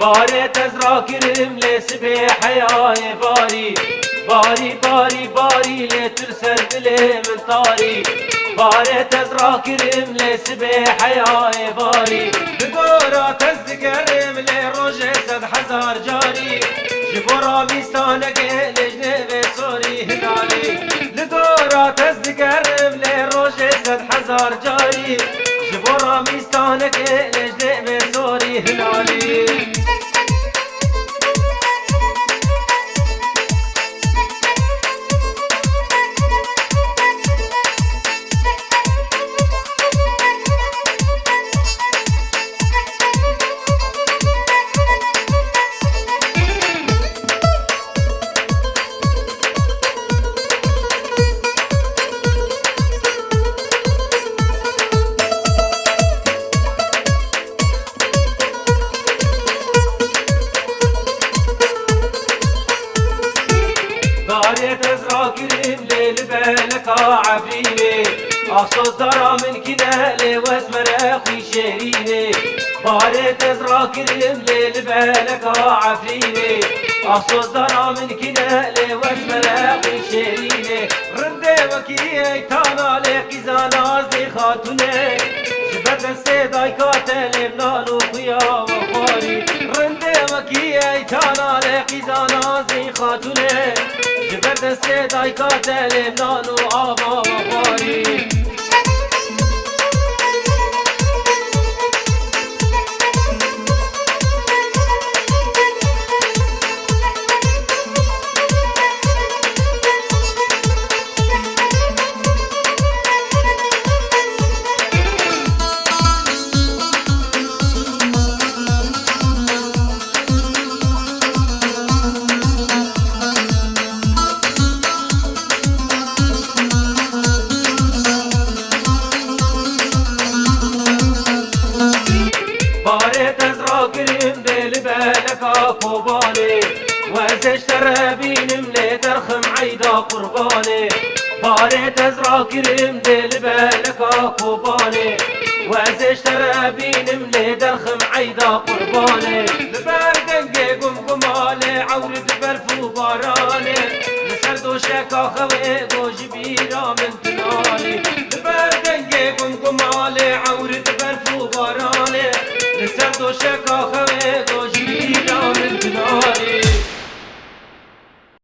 باري تزرع كرم لسبي حياي باري باري باري باري لترسل بلي من طاري باري تزرع كرم لسبي حياي باري بدورة تزكرم لروجه سد حزار جاري جبورا ميستانك لجنب سوري هنالي لدورة تزكرم لروجه سد حزار جاري جبورا ميستانك لجنب سوري هنالي باري تزرع كريم ليل بالك عفريني أقصد ترى من كده لوزمر أخي شيريني باري تزرع كريم ليل بالك عفريني أقصد ترى من كده لوزمر أخي شيريني رندي وكي ايتانا لقزان عزي خاتوني جبت السيداي كاتل منالو خيا وخاري رندي وكي ايتانا لقزان عزي خاتوني جبت السيداي كاتل منالو آبا وخاري باري تزرع كريم ديل بالك كوباني وزش ترابين ملي درخم عيدا قرباني باري تزرع كريم ديل بالك كوباني وزش ترابين ملي درخم عيدا قرباني لبردنجي قمقمالي عورد برفو باراني لسردو شكا خوي جبيرا من تنالي لبردنجي قمقمالي عورد برفو باراني لسردو شكا خوي